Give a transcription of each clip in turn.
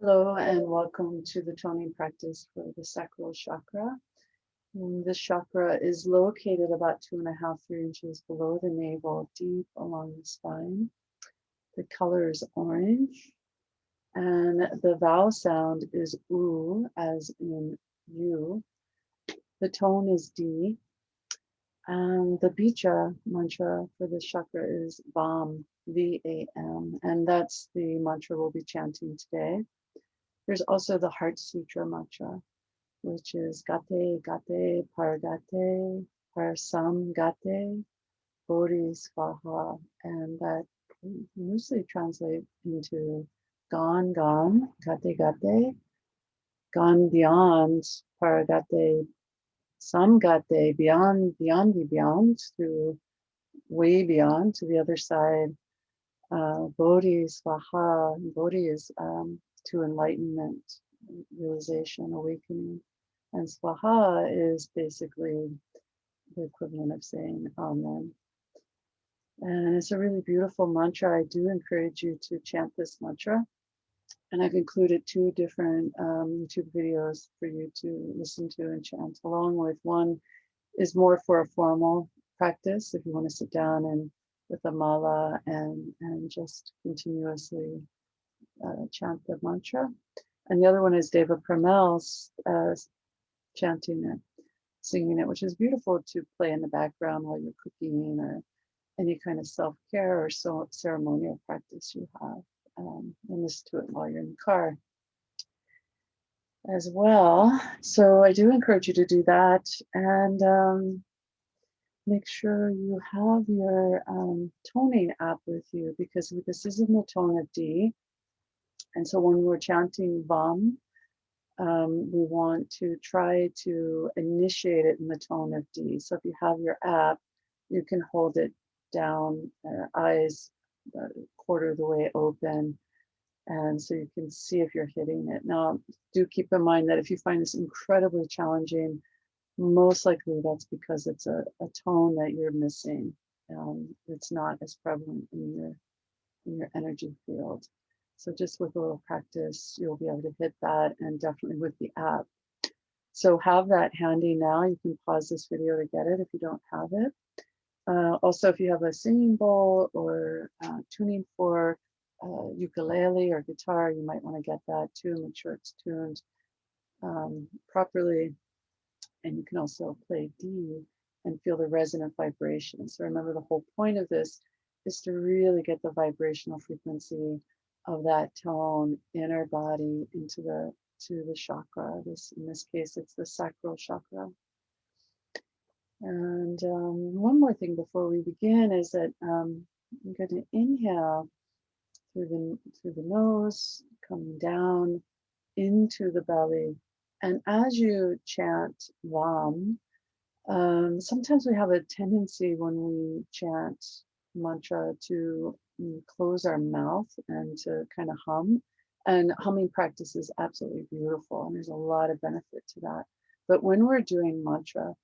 Hello and welcome to the toning practice for the sacral chakra. This chakra is located about 2.5–3 inches below the navel, deep along the spine. The color is orange, and the vowel sound is U, as in you. The tone is D, and the bija mantra for this chakra is VAM, V-A-M, and that's the mantra we'll be chanting today. There's also the Heart Sutra mantra, which is Gate, Gate, Paragate, Parasam Gate, Bodhi Svaha, and that loosely translate into gone, gone, Gate, gone beyond, Paragate, Samgate, beyond, beyond the beyond, through way beyond to the other side. Bodhi Svaha, Bodhi is to enlightenment, realization, awakening. And Swaha is basically the equivalent of saying Amen. And it's a really beautiful mantra. I do encourage you to chant this mantra. And I've included 2 different YouTube videos for you to listen to and chant along with. One is more for a formal practice, if you want to sit down and with a mala and just continuously chant the mantra. And the other one is Deva Premel's chanting it, singing it, which is beautiful to play in the background while you're cooking or any kind of self-care or ceremonial practice you have. And listen to it while you're in the car as well. So I do encourage you to do that, and make sure you have your toning app with you, because this is in the tone of D. And so when we're chanting VAM, we want to try to initiate it in the tone of D. So if you have your app, you can hold it down, eyes quarter of the way open, and so you can see if you're hitting it. Now, do keep in mind that if you find this incredibly challenging, most likely that's because it's a tone that you're missing. It's not as prevalent in your energy field. So just with a little practice, you'll be able to hit that, and definitely with the app. So have that handy now. You can pause this video to get it if you don't have it. Also, if you have a singing bowl or tuning for ukulele or guitar, you might want to get that too. Make sure it's tuned properly. And you can also play D and feel the resonant vibration. So remember, the whole point of this is to really get the vibrational frequency of that tone in our body into the chakra. In this case, it's the sacral chakra. And one more thing before we begin is that I'm going to inhale through the nose, coming down into the belly. And as you chant VAM, sometimes we have a tendency when we chant mantra to close our mouth and to kind of hum. And humming practice is absolutely beautiful, and there's a lot of benefit to that. But when we're doing mantra,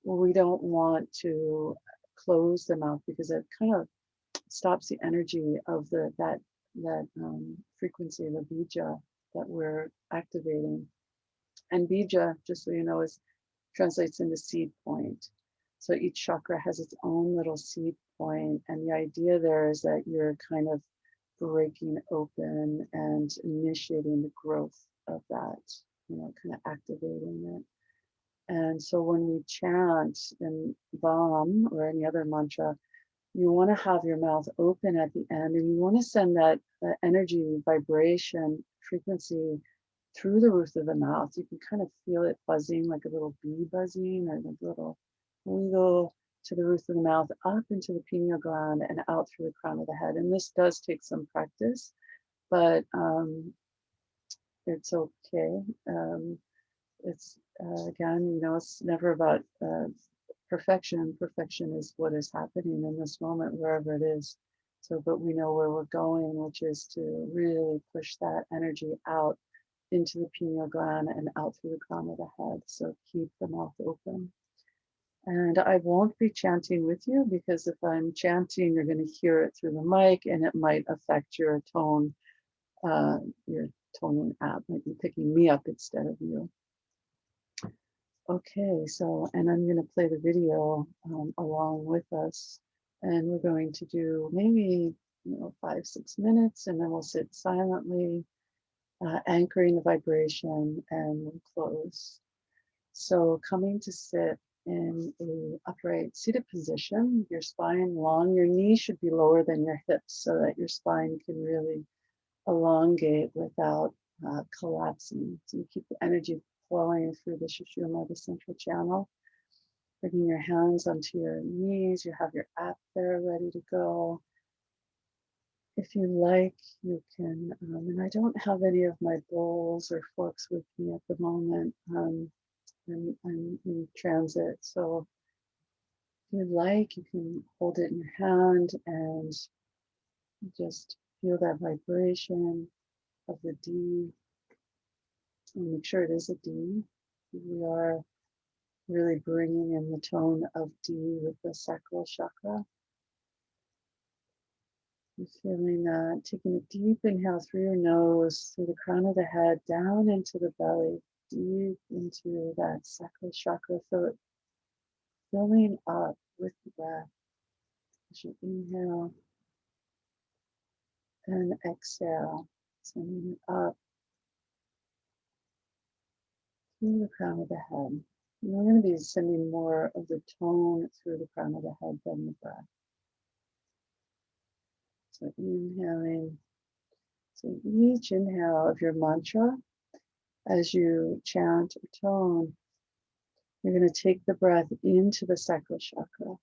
we don't want to close the mouth, because it kind of stops the energy of that frequency, the bija that we're activating. And bija, just so you know, translates into seed point. So each chakra has its own little seed point, and the idea there is that you're kind of breaking open and initiating the growth of that, kind of activating it. And so when we chant in VAM or any other mantra, you want to have your mouth open at the end, and you want to send that energy, vibration, frequency through the roof of the mouth. You can kind of feel it buzzing, like a little bee buzzing, or like a little wiggle to the roof of the mouth, up into the pineal gland and out through the crown of the head. And this does take some practice, but it's okay. It's again, it's never about perfection. Perfection is what is happening in this moment, wherever it is. So, but we know where we're going, which is to really push that energy out into the pineal gland and out through the crown of the head. So keep the mouth open. And I won't be chanting with you, because if I'm chanting, you're going to hear it through the mic and it might affect your tone your toning app might be picking me up instead of you. Okay, so, and I'm going to play the video along with us, and we're going to do maybe 5-6 minutes, and then we'll sit silently, anchoring the vibration, and we'll close. So coming to sit in a upright seated position, your spine long, your knees should be lower than your hips so that your spine can really elongate without collapsing. So you keep the energy flowing through the Sushumna, the central channel. Bringing your hands onto your knees, you have your app there ready to go. If you like, you can, and I don't have any of my bowls or forks with me at the moment. I'm in transit, so if you like, you can hold it in your hand and just feel that vibration of the D. And make sure it is a D. We are really bringing in the tone of D with the sacral chakra. You're feeling that, taking a deep inhale through your nose, through the crown of the head, down into the belly, deep into that sacral chakra. Feel it filling up with the breath as you inhale and exhale, sending it up through the crown of the head. And we're going to be sending more of the tone through the crown of the head than the breath. So inhaling. So each inhale of your mantra, as you chant or tone, you're going to take the breath into the sacral chakra.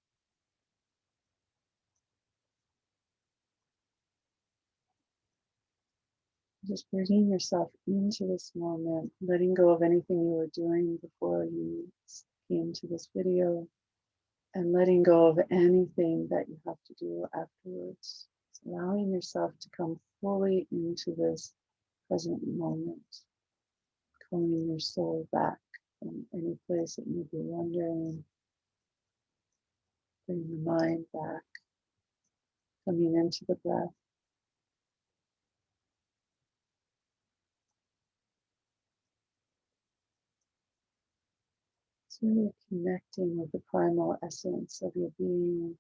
Just bringing yourself into this moment, letting go of anything you were doing before you came to this video, and letting go of anything that you have to do afterwards. Just allowing yourself to come fully into this present moment, calling your soul back from any place that may be wandering, bringing the mind back, coming into the breath. It's really connecting with the primal essence of your being.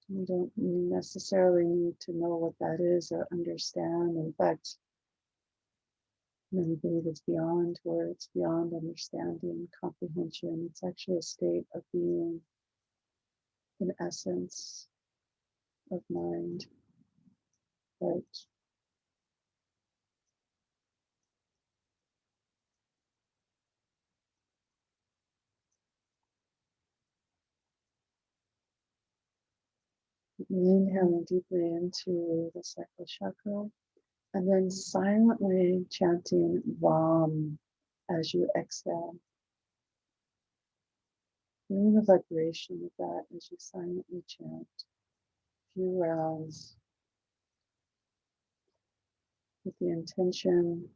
You don't necessarily need to know what that is or understand. In fact, many believe it's beyond words, beyond understanding, comprehension. It's actually a state of being, an essence of mind. Right. Inhaling deeply into the sacral chakra, and then silently chanting Vam as you exhale. Feeling the vibration of that as you silently chant a few rounds with the intention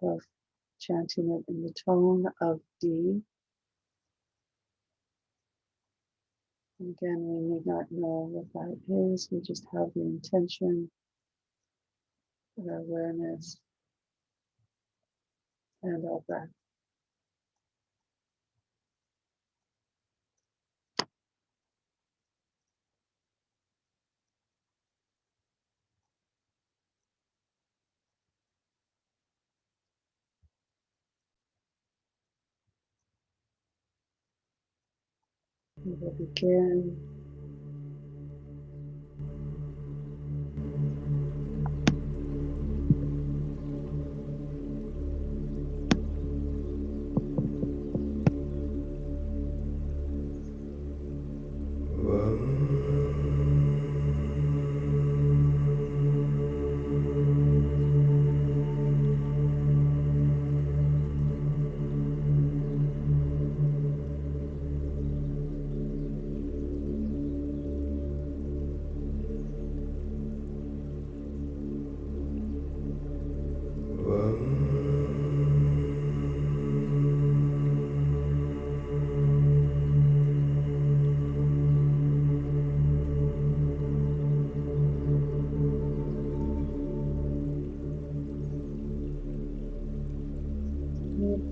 of chanting it in the tone of D. And again, we need not know what that is. We just have the intention, our awareness, and our breath. We will begin.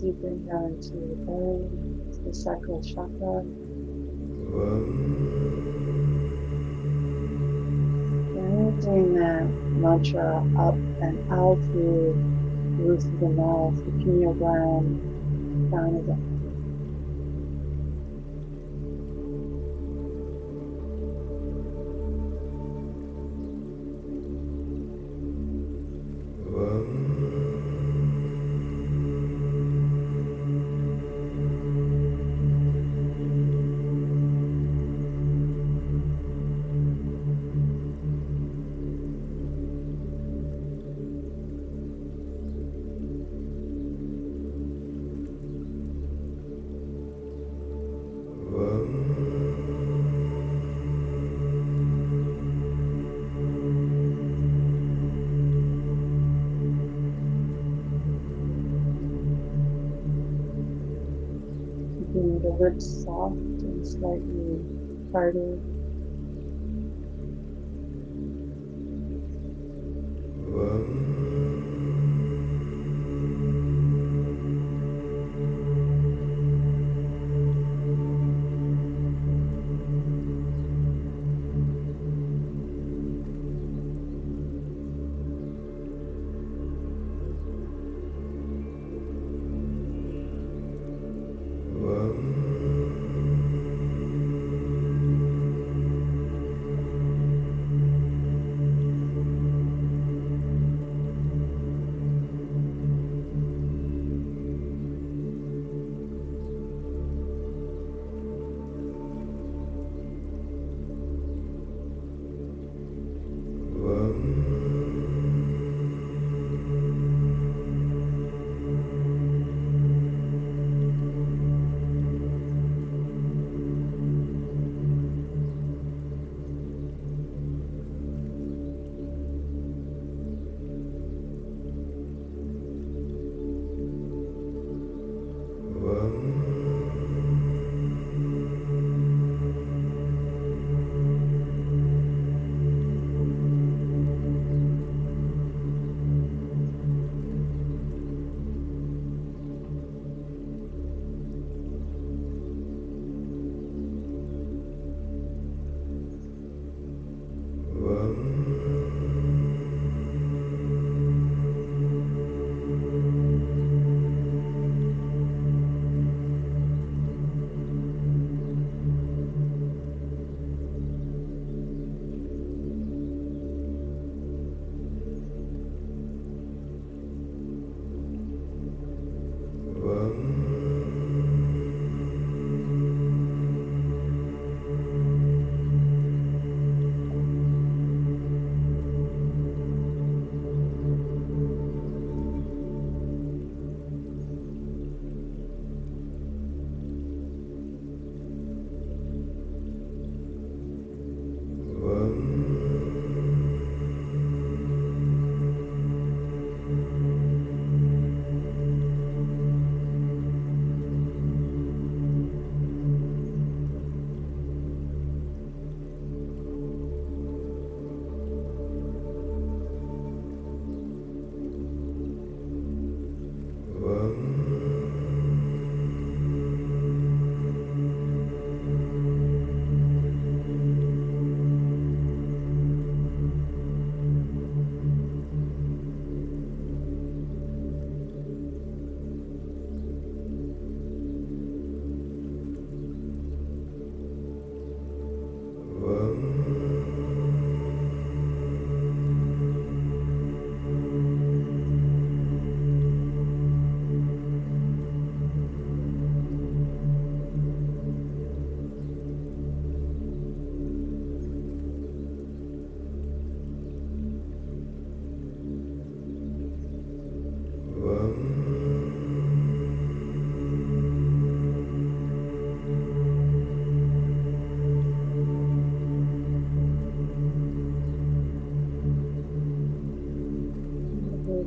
deeper down into the belly, to the sacral chakra. And doing that mantra up and out through the roof of the mouth, the pineal gland, crown of the head. Keeping the lips soft and slightly parted.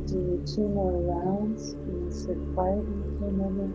Do 2 more rounds and sit quietly for a moment.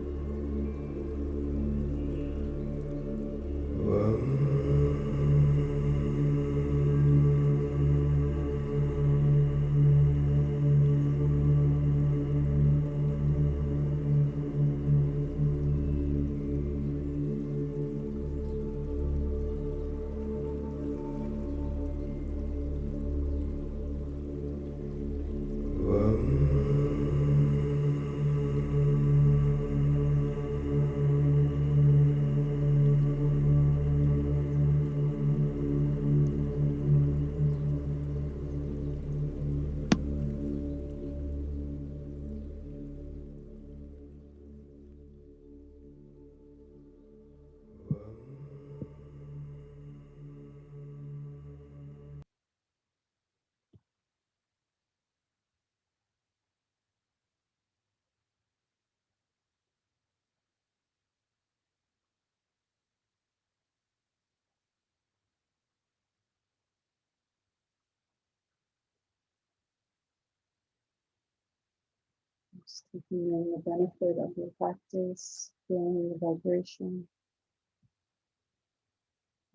Just taking in the benefit of your practice, feeling the vibration.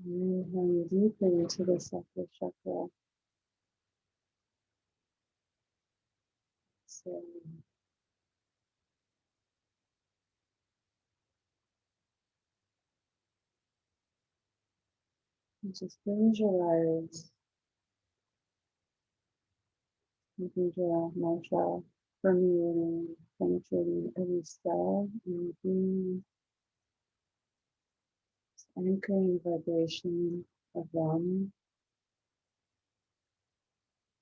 Inhaling deeply into the sacral chakra. So, just visualize the Vajra mantra permeating, penetrating every cell in the being, anchoring vibration of Ram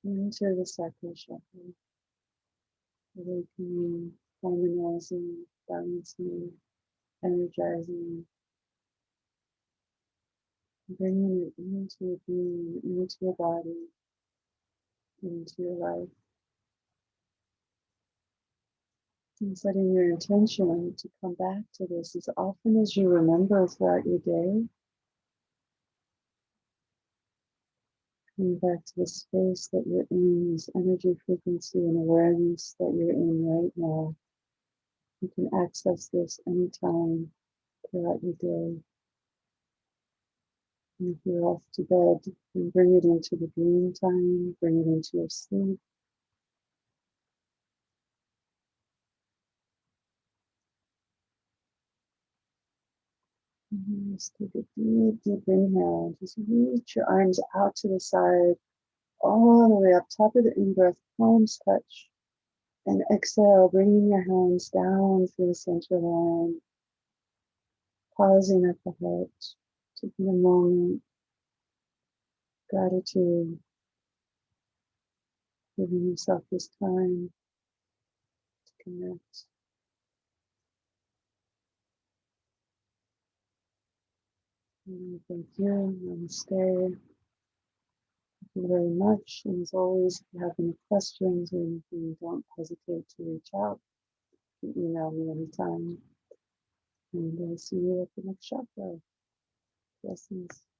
into the sacral chakra, awakening, harmonizing, balancing, energizing, bringing it into your being, into your body, into your life. And setting your intention to come back to this as often as you remember throughout your day. Coming back to the space that you're in, this energy, frequency, and awareness that you're in right now. You can access this anytime throughout your day. And if you're off to bed, then bring it into the dream time, bring it into your sleep. And just take a deep, deep inhale. Just reach your arms out to the side, all the way up top of the in-breath, palms touch. And exhale, bringing your hands down through the center line, pausing at the heart, taking a moment, gratitude, giving yourself this time to connect. And thank you, namaste. Thank you very much. And as always, if you have any questions or anything, don't hesitate to reach out. You can email me anytime. And I'll see you at the next chakra. Blessings.